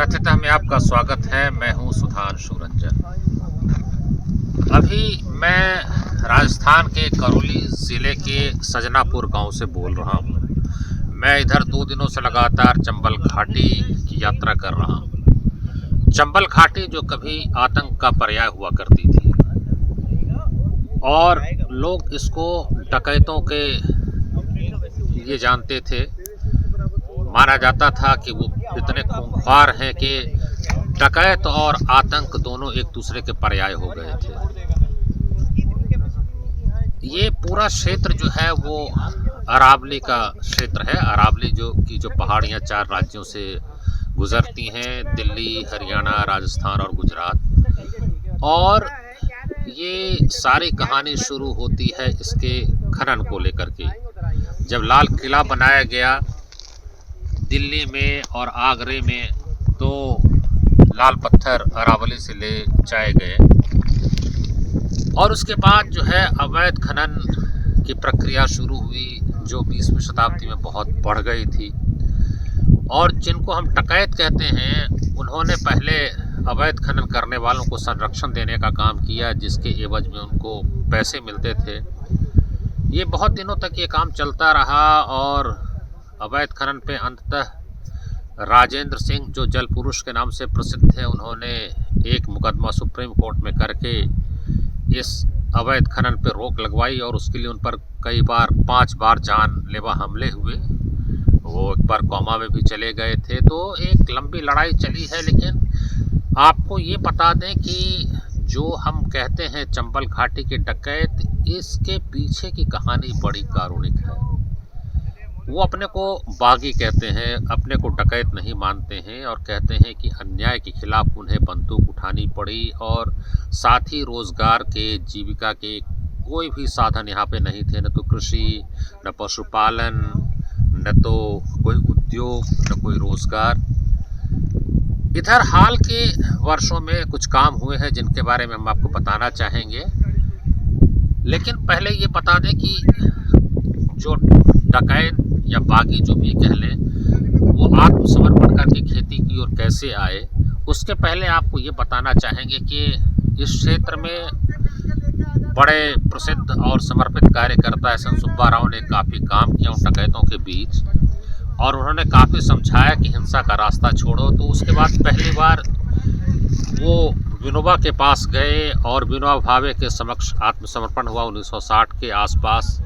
तथ्यतः में आपका स्वागत है। मैं हूं सुधांशु रंजन। अभी मैं राजस्थान के करौली ज़िले के सजनापुर गांव से बोल रहा हूं। मैं इधर 2 दिनों से लगातार चंबल घाटी की यात्रा कर रहा हूं। चंबल घाटी जो कभी आतंक का पर्याय हुआ करती थी और लोग इसको डकैतों के लिए जानते थे। माना जाता था कि वो इतने खूंखार हैं कि डकैत और आतंक दोनों एक दूसरे के पर्याय हो गए थे। ये पूरा क्षेत्र जो है वो अरावली का क्षेत्र है। अरावली जो पहाड़ियाँ 4 राज्यों से गुजरती हैं, दिल्ली, हरियाणा, राजस्थान और गुजरात। और ये सारी कहानी शुरू होती है इसके खनन को लेकर के। जब लाल किला बनाया गया दिल्ली में और आगरे में, तो लाल पत्थर अरावली से ले जाए गए और उसके बाद जो है अवैध खनन की प्रक्रिया शुरू हुई, जो 20वीं शताब्दी में बहुत बढ़ गई थी। और जिनको हम डकैत कहते हैं, उन्होंने पहले अवैध खनन करने वालों को संरक्षण देने का काम किया, जिसके एवज में उनको पैसे मिलते थे। ये बहुत दिनों तक ये काम चलता रहा और अवैध खनन पे अंततः राजेंद्र सिंह, जो जल पुरुष के नाम से प्रसिद्ध थे, उन्होंने एक मुकदमा सुप्रीम कोर्ट में करके इस अवैध खनन पे रोक लगवाई और उसके लिए उन पर कई बार 5 बार जानलेवा हमले हुए। वो एक बार कोमा में भी चले गए थे। तो एक लंबी लड़ाई चली है। लेकिन आपको ये बता दें कि जो हम कहते हैं चंबल घाटी के डकैत, इसके पीछे की कहानी बड़ी कारुणिक है। वो अपने को बागी कहते हैं, अपने को डकैत नहीं मानते हैं और कहते हैं कि अन्याय के खिलाफ उन्हें बंदूक उठानी पड़ी और साथ ही रोज़गार के, जीविका के कोई भी साधन यहाँ पे नहीं थे। न तो कृषि, न पशुपालन, न तो कोई उद्योग, न कोई रोज़गार। इधर हाल के वर्षों में कुछ काम हुए हैं जिनके बारे में हम आपको बताना चाहेंगे। लेकिन पहले ये बता दें कि जो डकैत या बागी जो भी कह लें, वो आत्मसमर्पण करके खेती की ओर कैसे आए, उसके पहले आपको ये बताना चाहेंगे कि इस क्षेत्र में बड़े प्रसिद्ध और समर्पित कार्यकर्ता एस एन सुब्बा राव ने काफ़ी काम किया उन डकैतों के बीच और उन्होंने काफ़ी समझाया कि हिंसा का रास्ता छोड़ो। तो उसके बाद पहली बार वो विनोबा के पास गए और विनोबा भावे के समक्ष आत्मसमर्पण हुआ 1960 के आसपास।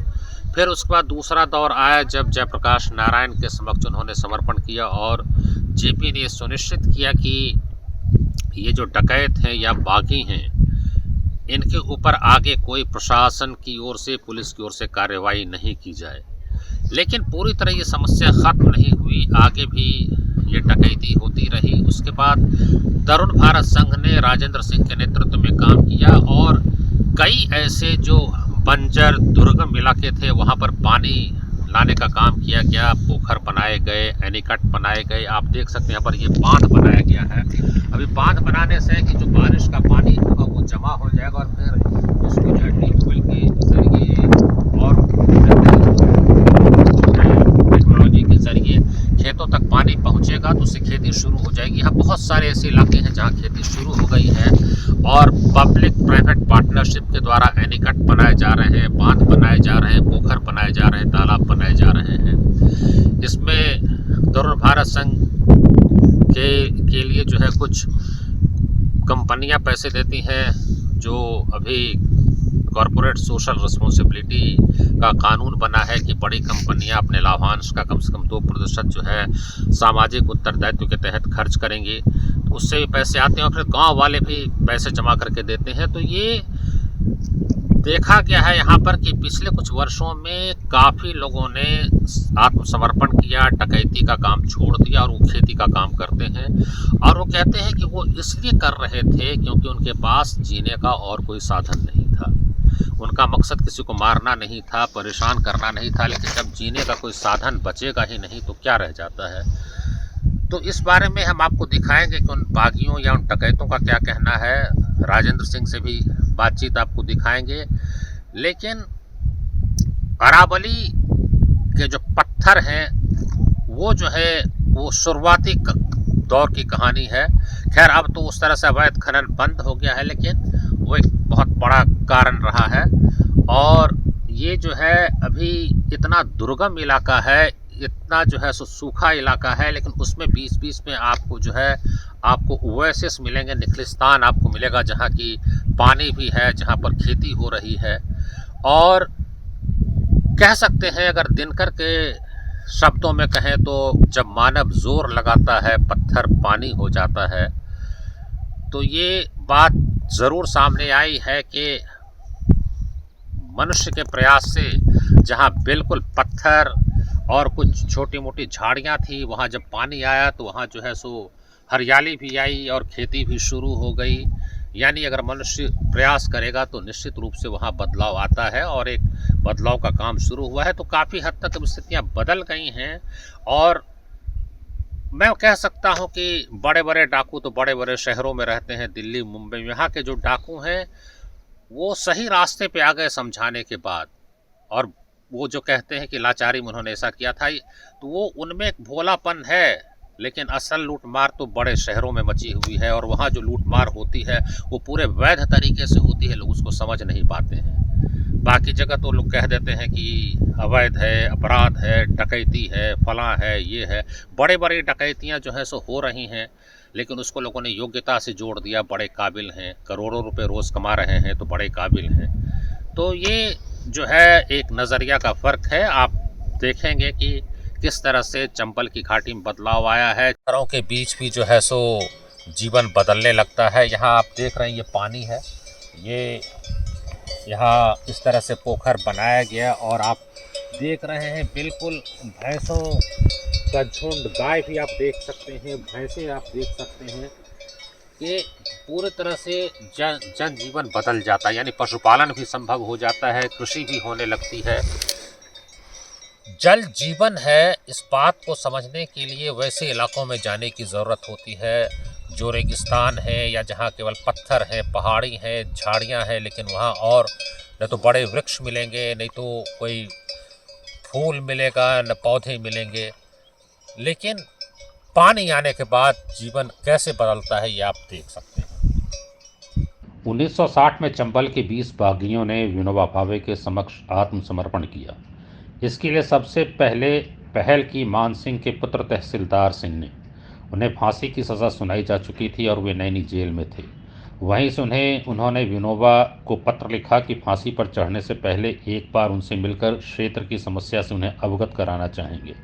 फिर उसके बाद दूसरा दौर आया जब जयप्रकाश नारायण के समक्ष उन्होंने समर्पण किया और जेपी ने सुनिश्चित किया कि ये जो डकैत हैं या बागी हैं, इनके ऊपर आगे कोई प्रशासन की ओर से, पुलिस की ओर से कार्रवाई नहीं की जाए। लेकिन पूरी तरह ये समस्या ख़त्म नहीं हुई, आगे भी ये डकैती होती रही। उसके बाद तरुण भारत संघ ने राजेंद्र सिंह के नेतृत्व में काम किया और कई ऐसे जो बंजर दुर्गम इलाके थे वहाँ पर पानी लाने का काम किया गया। पोखर बनाए गए, एनीकट बनाए गए। आप देख सकते हैं यहाँ पर ये बांध बनाया गया है। अभी बांध बनाने से कि जो बारिश का पानी होगा वो जमा हो जाएगा और फिर उसको जो है ट्यूबवेल के जरिए और टेक्नोलॉजी के जरिए खेतों तक पानी पहुँचेगा तो उससे खेती शुरू हो जाएगी। यहाँ बहुत सारे ऐसे इलाके हैं जहाँ खेती शुरू हो गई है और पब्लिक प्राइवेट पार्टनरशिप के द्वारा एनीकट बनाए जा रहे हैं, बांध बनाए जा रहे हैं, पोखर बनाए जा रहे हैं, तालाब बनाए जा रहे हैं। इसमें तरुण भारत संघ के लिए जो है कुछ कंपनियां पैसे देती हैं, जो अभी कॉरपोरेट सोशल रिस्पॉन्सिबिलिटी का कानून बना है कि बड़ी कंपनियां अपने लाभांश का कम से कम 2% जो है सामाजिक उत्तरदायित्व के तहत खर्च करेंगे, तो उससे भी पैसे आते हैं और फिर गांव वाले भी पैसे जमा करके देते हैं। तो ये देखा गया है यहाँ पर कि पिछले कुछ वर्षों में काफ़ी लोगों ने आत्मसमर्पण किया, डकैती का काम छोड़ दिया और वो खेती का काम करते हैं। और वो कहते हैं कि वो इसलिए कर रहे थे क्योंकि उनके पास जीने का और कोई साधन नहीं था। उनका मकसद किसी को मारना नहीं था, परेशान करना नहीं था। लेकिन जब जीने का कोई साधन बचेगा ही नहीं तो क्या रह जाता है। तो इस बारे में हम आपको दिखाएंगे कि उन बागियों या उन डकैतों का क्या कहना है। राजेंद्र सिंह से भी बातचीत आपको दिखाएंगे। लेकिन अरावली के जो पत्थर हैं वो जो है वो शुरुआती दौर की कहानी है। खैर अब तो उस तरह से अवैध खनन बंद हो गया है, लेकिन वो एक बहुत बड़ा कारण रहा है। और ये जो है अभी इतना दुर्गम इलाका है, इतना जो है सो सूखा इलाका है, लेकिन उसमें बीच बीच में आपको जो है आपको ओएसिस मिलेंगे, निखलिस्तान आपको मिलेगा जहाँ की पानी भी है, जहाँ पर खेती हो रही है। और कह सकते हैं अगर दिनकर के शब्दों में कहें तो जब मानव जोर लगाता है पत्थर पानी हो जाता है। तो ये बात ज़रूर सामने आई है कि मनुष्य के प्रयास से जहाँ बिल्कुल पत्थर और कुछ छोटी मोटी झाड़ियाँ थी, वहाँ जब पानी आया तो वहाँ जो है सो हरियाली भी आई और खेती भी शुरू हो गई। यानी अगर मनुष्य प्रयास करेगा तो निश्चित रूप से वहाँ बदलाव आता है, और एक बदलाव का काम शुरू हुआ है। तो काफ़ी हद तक स्थितियाँ बदल गई हैं। और मैं कह सकता हूँ कि बड़े बड़े डाकू तो बड़े बड़े शहरों में रहते हैं, दिल्ली मुंबई में। यहाँ के जो डाकू हैं वो सही रास्ते पे आ गए समझाने के बाद। और वो जो कहते हैं कि लाचारी में उन्होंने ऐसा किया था, तो वो उनमें एक भोलापन है, लेकिन असल लूटमार तो बड़े शहरों में मची हुई है। और वहाँ जो लूटमार होती है वो पूरे वैध तरीके से होती है, लोग उसको समझ नहीं पाते हैं। बाकी जगह तो लोग कह देते हैं कि अवैध है, अपराध है, डकैती है, फलां है, ये है। बड़े बड़ी डकैतियाँ जो हैं सो हो रही हैं, लेकिन उसको लोगों ने योग्यता से जोड़ दिया, बड़े काबिल हैं, करोड़ों रुपए रोज़ कमा रहे हैं तो बड़े काबिल हैं। तो ये जो है एक नज़रिया का फ़र्क है। आप देखेंगे कि किस तरह से चंबल की घाटी में बदलाव आया है। घरों के बीच भी जो है सो जीवन बदलने लगता है। यहाँ आप देख रहे हैं ये पानी है, ये यहाँ इस तरह से पोखर बनाया गया, और आप देख रहे हैं बिल्कुल भैंसों का झुंड, गाय भी आप देख सकते हैं, भैंसें आप देख सकते हैं कि पूरी तरह से जनजीवन बदल जाता है। यानी पशुपालन भी संभव हो जाता है, कृषि भी होने लगती है। जल जीवन है, इस बात को समझने के लिए वैसे इलाकों में जाने की ज़रूरत होती है जो रेगिस्तान है, या जहाँ केवल पत्थर हैं, पहाड़ी हैं, झाड़ियाँ हैं, लेकिन वहाँ और न तो बड़े वृक्ष मिलेंगे, नहीं तो कोई फूल मिलेगा, न पौधे मिलेंगे। लेकिन पानी आने के बाद जीवन कैसे बदलता है ये आप देख सकते हैं। 1960 में चंबल के 20 बागियों ने विनोबा भावे के समक्ष आत्मसमर्पण किया। इसके लिए सबसे पहले पहल की मान सिंह के पुत्र तहसीलदार सिंह ने। उन्हें फांसी की सज़ा सुनाई जा चुकी थी और वे नैनी जेल में थे। वहीं से उन्होंने विनोबा को पत्र लिखा कि फांसी पर चढ़ने से पहले एक बार उनसे मिलकर क्षेत्र की समस्या से उन्हें अवगत कराना चाहेंगे।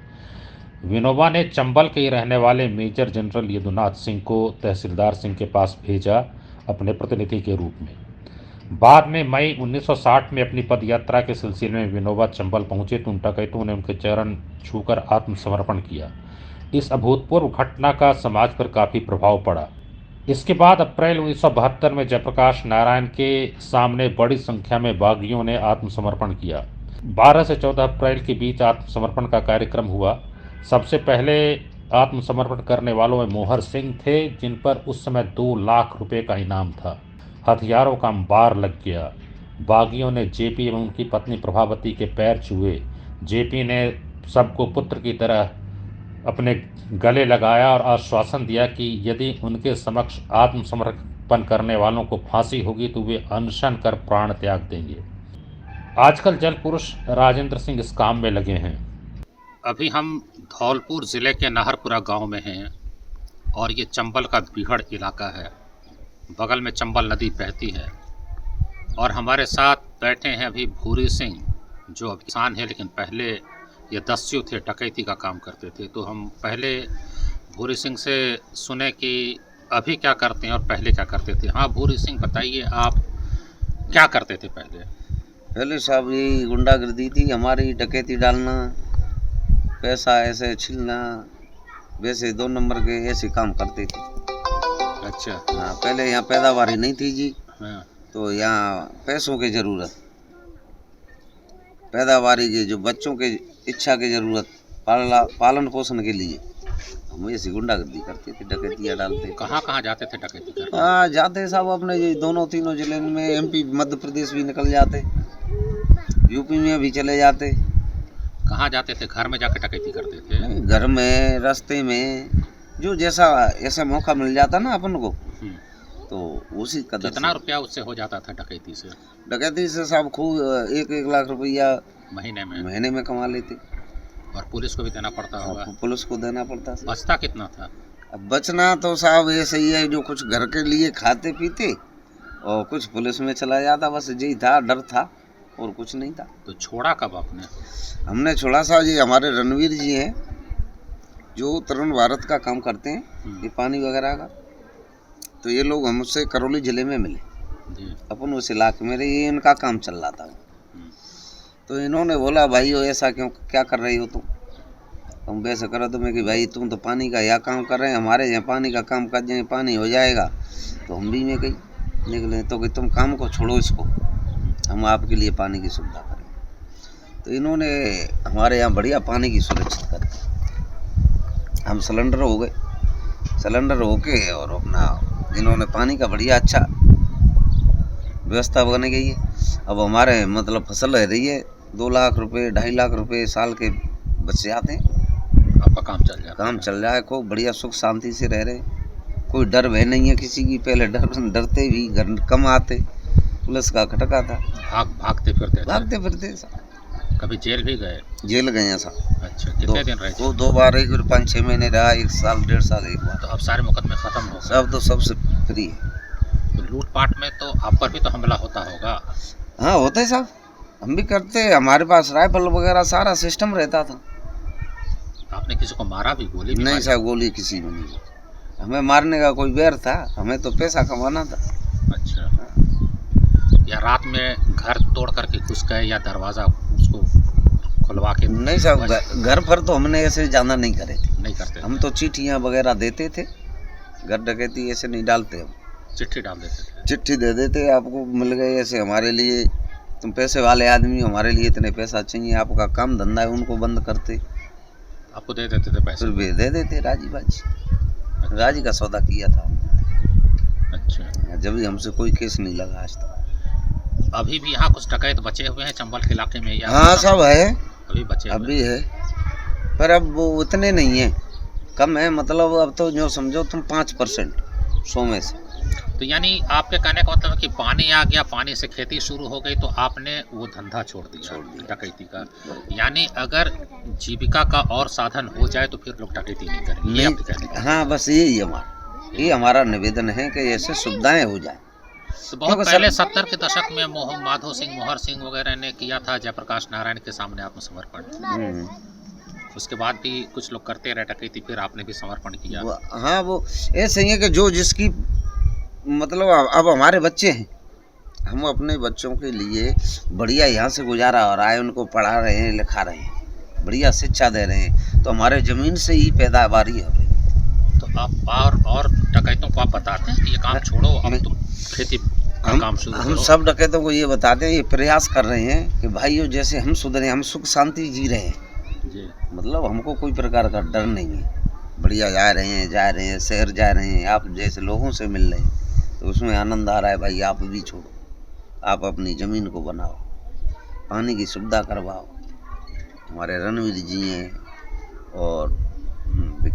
विनोबा ने चंबल के ही रहने वाले मेजर जनरल यदुनाथ सिंह को तहसीलदार सिंह के पास भेजा अपने प्रतिनिधि के रूप में। बाद में मई 1960 में अपनी पदयात्रा के सिलसिले में विनोबा चंबल पहुंचे तो उन डकैतों ने उनके चरण छूकर आत्मसमर्पण किया। इस अभूतपूर्व घटना का समाज पर काफ़ी प्रभाव पड़ा। इसके बाद अप्रैल 1972 में जयप्रकाश नारायण के सामने बड़ी संख्या में बागियों ने आत्मसमर्पण किया। 12 से 14 अप्रैल के बीच आत्मसमर्पण का कार्यक्रम हुआ। सबसे पहले आत्मसमर्पण करने वालों में मोहर सिंह थे, जिन पर उस समय 2 लाख रुपए का इनाम था। हथियारों का अंबार लग गया। बागियों ने जेपी एवं उनकी पत्नी प्रभावती के पैर छुए। जेपी ने सबको पुत्र की तरह अपने गले लगाया और आश्वासन दिया कि यदि उनके समक्ष आत्मसमर्पण करने वालों को फांसी होगी तो वे अनशन कर प्राण त्याग देंगे। आजकल जल पुरुष राजेंद्र सिंह इस काम में लगे हैं। अभी हम धौलपुर ज़िले के नाहरपुरा गांव में हैं, और ये चंबल का बीहड़ इलाका है। बगल में चंबल नदी बहती है, और हमारे साथ बैठे हैं अभी भूरी सिंह, जो अब किसान है, लेकिन पहले ये दस्यु थे, डकैती का काम करते थे। तो हम पहले भूरी सिंह से सुने कि अभी क्या करते हैं और पहले क्या करते थे। हाँ भूरी सिंह, बताइए आप क्या करते थे पहले? पहले साहब यही गुंडागर्दी थी हमारी, डकैती डालना, पैसा ऐसे छीनना, वैसे 2 नंबर के ऐसे काम करते थे। अच्छा। हाँ, पहले यहाँ पैदावार ही नहीं थी जी। हाँ। तो यहाँ पैसों की ज़रूरत, पैदावारी के जो बच्चों के इच्छा की ज़रूरत, पालन पोषण के लिए हम ऐसी गुंडागर्दी करते थे, डकैतियाँ डालते थे। कहाँ जाते थे डकैती करने? हाँ जाते साहब, अपने ये 2-3 जिले में, एमपी मध्य प्रदेश भी निकल जाते, यूपी में भी चले जाते। कहाँ जाते थे? घर में जाके डकैती करते थे? घर में, रास्ते में, जो जैसा ऐसा मौका मिल जाता ना अपन को, हम्म। तो उसी कदर कितना रुपया उससे हो जाता था डकैती से डकैती से साहब खूब 1-1 लाख रुपया महीने में? महीने में कमा लेते। और पुलिस को भी देना पड़ता होगा। पुलिस को देना पड़ता था। बचता कितना था? अब बचना तो साहब ये सही है, जो कुछ घर के लिए खाते पीते और कुछ पुलिस में चला जाता, बस यही था, डर था और कुछ नहीं था। तो छोड़ा कब आपने? हमने छोड़ा साहब, जी हमारे रणवीर जी हैं जो तरुण भारत का काम करते हैं, ये पानी वगैरह का, तो ये लोग हमसे करौली जिले में मिले जी। अपन उस इलाके में, ये इनका काम चल रहा था। हम्म। तो इन्होंने बोला भाई वो ऐसा क्यों, क्या कर रही हो तुम? तुम वैसे करो तो मैं कि भाई तुम तो पानी का यह काम कर रहे हैं, हमारे यहाँ पानी का काम कर जाए, पानी हो जाएगा तो हम भी में गई निकले। तो कि तुम काम को छोड़ो, इसको हम आपके लिए पानी की सुविधा करें। तो इन्होंने हमारे यहाँ बढ़िया पानी की सुरक्षित कर दी। हम सिलेंडर हो गए, सिलेंडर होके और अपना इन्होंने पानी का बढ़िया अच्छा व्यवस्था बन गई है। अब हमारे मतलब फसल रह रही है, 2 लाख रुपए 2.5 लाख रुपए साल के बच्चे आते हैं, आपका काम चल जाता काम चल रहा है, खूब बढ़िया सुख शांति से रह रहे हैं। कोई डर भय नहीं है किसी की, पहले डरते भी घर कम आते, पुलिस का खटका था, भागते फिरते थे? भागते फिरते साहब। कभी जेल भी गए? जेल गए हैं साहब। अच्छा, कितने दिन रहे? 2 बार, एक बार 5-6 महीने रहा, 1 साल 1.5 साल एक बार। तो अब सारे मुकदमे खत्म हो गए? सब तो सबसे फ्री है। तो लूटपाट में तो आप पर भी तो हमला होता होगा? हाँ होता है साहब, हम भी करते, हमारे पास राइफल वगैरह सारा सिस्टम रहता था। आपने किसी को मारा भी, गोली भी नहीं मारी? साहब, गोली किसी में नहीं, हमें मारने का कोई बैर था, हमें तो पैसा कमाना था। अच्छा, या रात में घर तोड़ करके घुस गए या दरवाजा उसको खुलवा के? नहीं साहब, घर पर तो हमने ऐसे जाना नहीं करे थे, नहीं करते? हम तो चिट्ठियाँ वगैरह देते थे, घर डकैती ऐसे नहीं डालते हम। चिट्ठी डाल देते थे? चिट्ठी दे देते, आपको मिल गए ऐसे, हमारे लिए तुम पैसे वाले आदमी, हमारे लिए इतने पैसा चाहिए, आपका काम धंधा है, उनको बंद करते, आपको दे देते थे पैसे? फिर भी दे देते। राजी बाजी, राजी का सौदा किया था। अच्छा, जब भी हमसे कोई केस नहीं लगा आज तक। अभी भी यहाँ कुछ डकैत बचे हुए हैं चंबल के इलाके में? या हाँ सब है, अभी बचे हुए? अभी है, पर अब वो उतने नहीं है, कम है, मतलब अब तो जो समझो तुम 5% 100 में से। तो यानी आपके कहने का मतलब है कि पानी आ गया, पानी से खेती शुरू हो गई, तो आपने वो धंधा छोड़ दिया डकैती का। यानी अगर जीविका का और साधन हो जाए तो फिर लोग डकैती नहीं करेंगे, ये आपके कहने का? हाँ बस यही हमारा, ये हमारा निवेदन है कि ऐसे सुविधाएं हो जाए। तो बहुत पहले 70 के दशक में माधो सिंह, मोहर सिंह वगैरह ने किया था जयप्रकाश नारायण के सामने आत्मसमर्पण। उसके बाद भी कुछ लोग करते रहे डकैती, फिर आपने भी समर्पण किया। हाँ वो ऐसे ही है कि जो जिसकी मतलब अब हमारे बच्चे हैं, हम अपने बच्चों के लिए बढ़िया यहाँ से गुजारा हो रहा है, उनको पढ़ा रहे हैं, लिखा रहे हैं, बढ़िया शिक्षा दे रहे हैं, तो हमारे ज़मीन से ही पैदावारी हो रही है। तो आप और डकैतों को आप बताते हैं कि ये काम छोड़ो, अब तुम खेती का काम शुरू करो? हम सब डकैतों को ये बताते हैं, ये प्रयास कर रहे हैं कि भाइयों जैसे हम सुधरे, हम सुख शांति जी रहे हैं जी। मतलब हमको कोई प्रकार का डर नहीं है, बढ़िया जा रहे हैं, शहर जा रहे हैं, आप जैसे लोगों से मिल रहे हैं, तो उसमें आनंद आ रहा है। भाई आप भी छोड़ो, आप अपनी ज़मीन को बनाओ, पानी की सुविधा करवाओ। हमारे रणवीर जी हैं और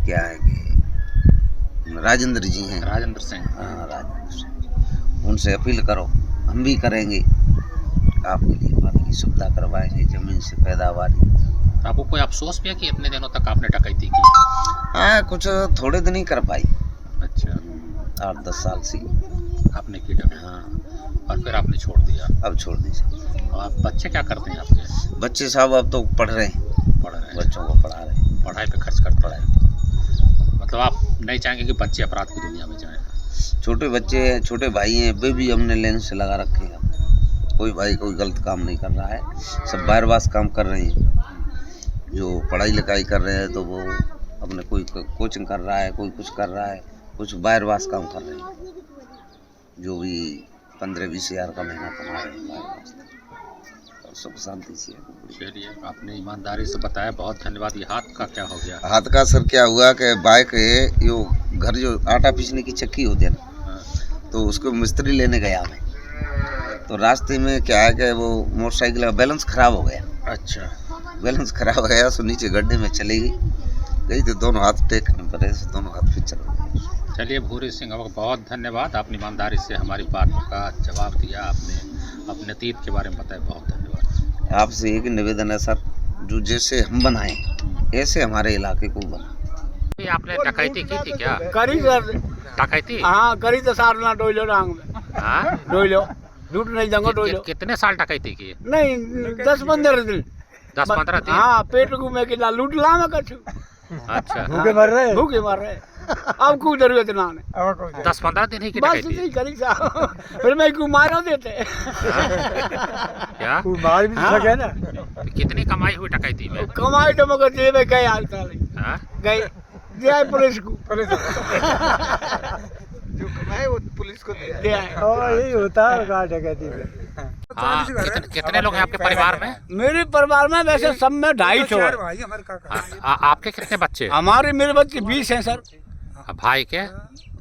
क्या है कि राजेंद्र जी हैं, राजेंद्र सिंह। हाँ राजेंद्र सिंह, उनसे अपील करो, हम भी करेंगे, आपके लिए पानी की सुविधा करवाएंगे, ज़मीन से पैदावारी। आपको कोई अफसोस भी है कि इतने दिनों तक आपने डकैती की? हाँ कुछ थोड़े दिन ही कर पाई। अच्छा, 8-10 साल से आपने की डकैती? हाँ, और फिर आपने छोड़ दिया? अब छोड़ दी साहब। और आप बच्चे क्या करते हैं आपके? बच्चे साहब अब तो पढ़ रहे हैं, पढ़ रहे हैं? बच्चों को पढ़ा रहे हैं। पढ़ाई पे खर्च करते हैं? मतलब आप नहीं चाहेंगे कि बच्चे अपराध की दुनिया में जाएं? छोटे बच्चे हैं, छोटे भाई हैं, वे भी हमने लेन से लगा रखे हैं। कोई भाई कोई गलत काम नहीं कर रहा है, सब बाहरवास काम कर रहे हैं। जो पढ़ाई लिखाई कर रहे हैं तो वो अपने कोई कोचिंग कर रहा है, कोई कुछ कर रहा है, कुछ बाहरवास काम कर रहे हैं, जो भी 15-20 हज़ार का महीना कमा रहे हैं बाहरवास, और सुख शांति से है। चलिए, आपने ईमानदारी से बताया, बहुत धन्यवाद। ये हाथ का क्या हो गया? हाथ का सर क्या हुआ कि बाइक है, यो घर जो आटा पीसने की चक्की होती है ना, तो उसको मिस्त्री लेने गया मैं, तो रास्ते में क्या है कि वो मोटरसाइकिल का बैलेंस ख़राब हो गया। अच्छा, बैलेंस ख़राब हो गया, तो नीचे गड्ढे में चली गई, गई तो दोनों हाथ टेकने पड़े, दोनों हाथ पे चल गए। चलिए भूरी सिंह, आपको बहुत धन्यवाद। आपने ईमानदारी से हमारी बातों का जवाब दिया, आपने अपने अतीत के बारे में बताया, बहुत धन्यवाद। आपसे एक निवेदन है सर, जो जैसे हम बनाए ऐसे हमारे इलाके को बना। ये आपने डकैती की थी क्या? करी सर, डकैती? हाँ करी तो सार ना डोलो डांग में, हाँ? डोलो झूठ नहीं दंगो डोलो। कितने साल डकैती की? नहीं 10-15 दिन। 10-15 दिन? हाँ पेट घूमे के ला लूट ला में कछु। अच्छा, भूखे मर रहे। अब कोई जरूरत ना है। 10-15 दिन ही की बस डकैती? नहीं करी साहब, फिर मैं को मारो देते। क्या मार भी सके ना। तो कितनी कमाई हुई डकैती में? कमाई तो मगर जेब में गए हाल साल हाँ? गए दिया पुलिस को। जो कमाए वो पुलिस को दे दिया यही होता है डकैती में। हाँ, कितने लोग हैं आपके परिवार में? मेरे परिवार में वैसे सब में 250 है। भाई हमारे काका। आपके कितने बच्चे? हमारे मेरे बच्चे 20 हैं सर। भाई के?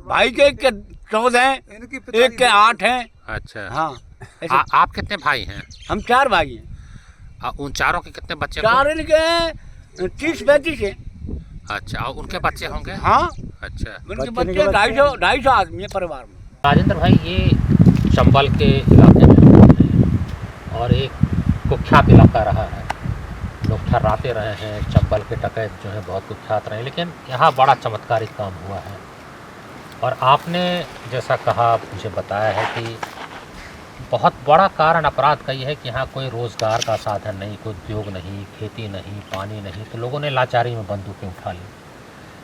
भाई के एक के 14 हैं, एक के 8 हैं। अच्छा। हाँ ऐसे आप कितने भाई हैं? हम 4 भाई हैं। उन चारों के कितने बच्चे? 4 इनके 30-35 हैं। अच्छा, और उनके बच्चे होंगे? हाँ अच्छा। उनके बच्चे 250 आदमी है परिवार में। राजेंद्र भाई, ये चंबल के इलाके में होते हैं और एक कुख्यात इलाका रहा है, लोग ठर्राते रहे हैं, चंबल के डकैत जो है बहुत कुख्यात रहे, लेकिन यहाँ बड़ा चमत्कारिक काम हुआ है। और आपने जैसा कहा, मुझे बताया है कि बहुत बड़ा कारण अपराध का ये है कि यहाँ कोई रोज़गार का साधन नहीं, कोई उद्योग नहीं, खेती नहीं, पानी नहीं, तो लोगों ने लाचारी में बंदूकें उठा ली।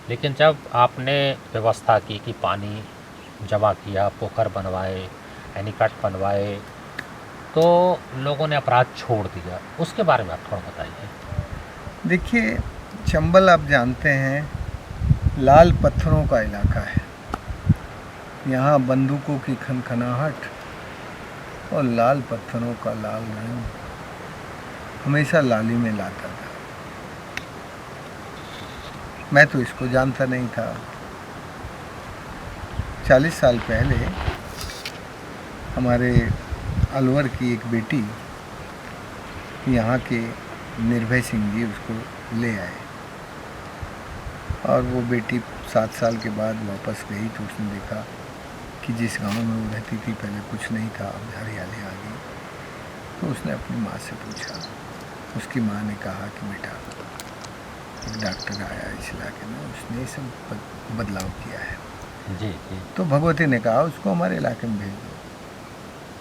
लेकिन जब आपने व्यवस्था की कि पानी जमा किया, पोखर बनवाए, एनीकट बनवाए, तो लोगों ने अपराध छोड़ दिया। उसके बारे में आप थोड़ा बताइए। देखिए, चंबल आप जानते हैं लाल पत्थरों का इलाका है। यहाँ बंदूकों की खनखनाहट और लाल पत्थरों का लाल रंग हमेशा लाली में लाता था। मैं तो इसको जानता नहीं था। 40 साल पहले हमारे अलवर की एक बेटी, यहाँ के निर्भय सिंह जी उसको ले आए और वो बेटी 7 साल के बाद वापस गई तो उसने देखा कि जिस गांव में वो रहती थी पहले कुछ नहीं था, अब हरियाली आ गई। तो उसने अपनी माँ से पूछा। उसकी माँ ने कहा कि बेटा, एक डॉक्टर आया इस इलाके में, उसने सब बदलाव किया है। जी। तो भगवती ने कहा उसको हमारे इलाके में भेज दो।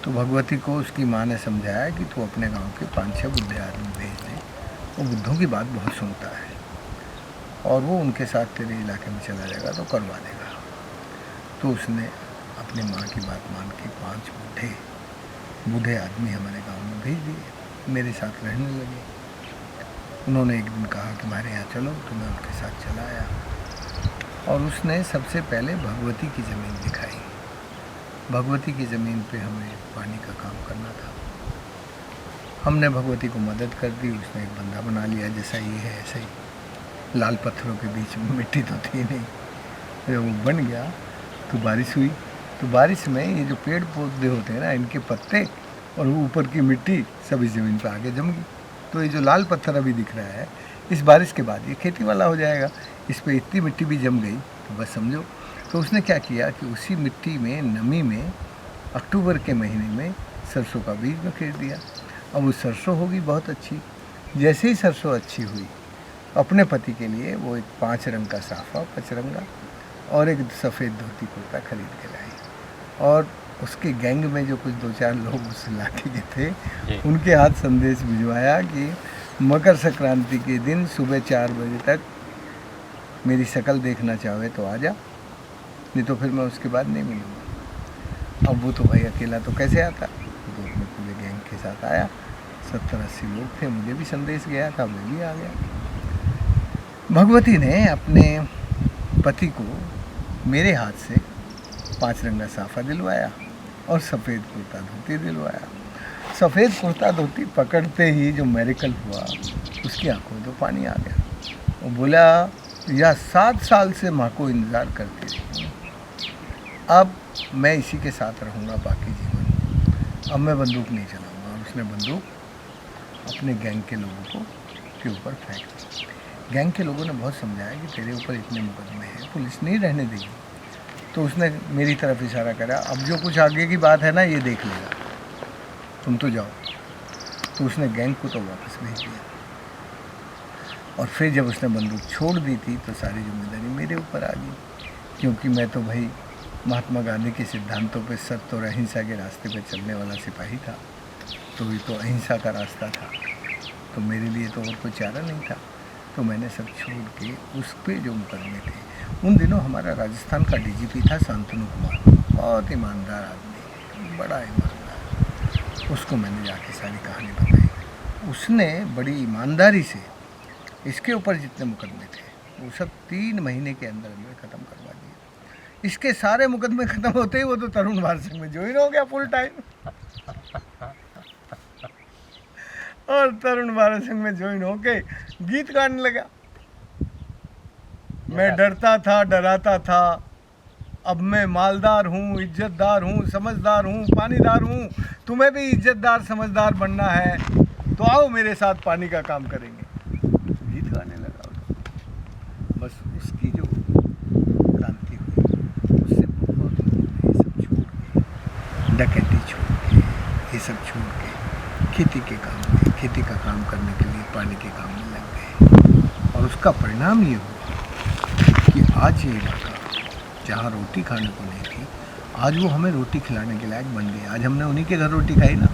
तो भगवती को उसकी माँ ने समझाया कि तू अपने गांव के 5-6 बुढ़े आदमी भेज दे, वो बुद्धों की बात बहुत सुनता है और वो उनके साथ तेरे इलाके में चला जाएगा तो करवा देगा। तो उसने अपनी माँ की बात मान के 5 बूढ़े आदमी हमारे गांव में भेज दिए, मेरे साथ रहने लगे। उन्होंने एक दिन कहा कि हमारे यहाँ चलो, तो मैं उनके साथ चला आया और उसने सबसे पहले भगवती की ज़मीन दिखाई। भगवती की ज़मीन पे हमें पानी का काम करना था। हमने भगवती को मदद कर दी। उसने एक बंदा बना लिया, जैसा ये है ऐसे ही, लाल पत्थरों के बीच में, मिट्टी तो थी नहीं। जब वो बन गया तो बारिश हुई। तो बारिश में ये जो पेड़ पौधे होते हैं ना, इनके पत्ते और ऊपर की मिट्टी सब इस ज़मीन पर आके जम गई। तो ये जो लाल पत्थर अभी दिख रहा है, इस बारिश के बाद ये खेती वाला हो जाएगा। इस पर इतनी मिट्टी भी जम गई तो बस समझो। तो उसने क्या किया कि उसी मिट्टी में, नमी में, अक्टूबर के महीने में सरसों का बीज बखेर दिया। अब वो सरसों होगी बहुत अच्छी। जैसे ही सरसों अच्छी हुई, अपने पति के लिए वो एक 5 रंग का साफा, 5 रंगा, और एक सफ़ेद धोती कुर्ता खरीद के लाई। और उसके गैंग में जो कुछ 2-4 लोग उस इलाके के थे, उनके हाथ संदेश भिजवाया कि मकर संक्रांति के दिन सुबह 4 बजे तक मेरी शक्ल देखना चाहे तो आ जा, नहीं तो फिर मैं उसके बाद नहीं मिलूँगा। अब वो तो भाई अकेला तो कैसे आता, तो अपने पूरे गैंग के साथ आया। 70-80 लोग थे। मुझे भी संदेश गया था, मैं भी आ गया। भगवती ने अपने पति को मेरे हाथ से 5 रंगा साफा दिलवाया और सफ़ेद कुर्ता धोती दिलवाया। सफ़ेद कुर्ता धोती पकड़ते ही जो मेरिकल हुआ, उसकी आंखों में तो पानी आ गया। वो बोला, यह 7 साल से माँ को इंतज़ार करती रही, अब मैं इसी के साथ रहूँगा बाकी जीवन, अब मैं बंदूक नहीं चलाऊँगा। और उसने बंदूक अपने गैंग के लोगों के ऊपर फेंक दी। गैंग के लोगों ने बहुत समझाया कि तेरे ऊपर इतने मुकदमे हैं, पुलिस नहीं रहने देगी। तो उसने मेरी तरफ इशारा करा, अब जो कुछ आगे की बात है ना ये देख लेगा, तुम तो जाओ। तो उसने गैंग को तो वापस भेज दिया, और फिर जब उसने बंदूक छोड़ दी थी तो सारी जिम्मेदारी मेरे ऊपर आ गई, क्योंकि मैं तो भाई महात्मा गांधी के सिद्धांतों पे सत्य और अहिंसा के रास्ते पे चलने वाला सिपाही था। तो ये तो अहिंसा का रास्ता था, तो मेरे लिए तो और कोई चारा नहीं था। तो मैंने सब छोड़ के उस पे जो मुकदमे थे, उन दिनों हमारा राजस्थान का डीजीपी था शांतनु कुमार, बहुत ईमानदार आदमी, बड़ा ईमानदार। उसको मैंने जाके सारी कहानी बताई। उसने बड़ी ईमानदारी से इसके ऊपर जितने मुकदमे थे वो सब 3 महीने के अंदर अंदर ख़त्म करवा दिए। इसके सारे मुकदमे ख़त्म होते ही वो तो तरुण भारत संघ में ज्वाइन हो गया फुल टाइम। और तरुण भारत संघ में ज्वाइन होके गीत गाने लगा। मैं डरता था, डराता था, अब मैं मालदार हूँ, इज्जतदार हूँ, समझदार हूँ, पानीदार हूँ। तुम्हें भी इज्जतदार समझदार बनना है तो आओ मेरे साथ पानी का काम करेंगे। गीत गाने लगा। बस उसकी जो क्रांति हुई उससे बहुत ये सब छोड़ के, डकैती छोड़ के, ये सब छोड़ के खेती के काम में, खेती का काम करने के लिए पानी के काम में लग गए। और उसका परिणाम ये हुआ कि आज ये इलाका जहाँ रोटी खाने को नहीं थी, आज वो हमें रोटी खिलाने के लायक बन गए। आज हमने उन्हीं के घर रोटी खाई ना,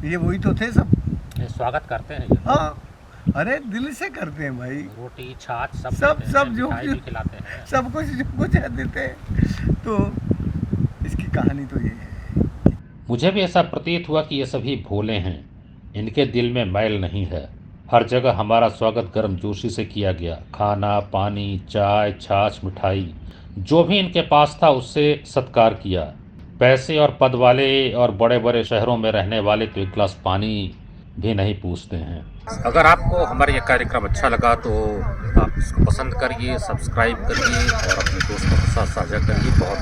ये वही तो थे सब। स्वागत करते हैं ये। हाँ, अरे दिल से करते हैं भाई, रोटी छाछ सब सब जो खिलाते हैं, सब कुछ जो कुछ है देते हैं। तो इसकी कहानी तो ये है। मुझे भी ऐसा प्रतीत हुआ कि ये सभी भोले हैं, इनके दिल में मैल नहीं है। हर जगह हमारा स्वागत गर्मजोशी से किया गया। खाना पानी, चाय, छाछ, मिठाई, जो भी इनके पास था उससे सत्कार किया। पैसे और पद वाले और बड़े बड़े शहरों में रहने वाले तो एक गिलास पानी भी नहीं पूछते हैं। अगर आपको हमारा ये कार्यक्रम अच्छा लगा तो आप इसको पसंद करिए, सब्सक्राइब करिए और अपने दोस्तों के साथ साझा करिए। बहुत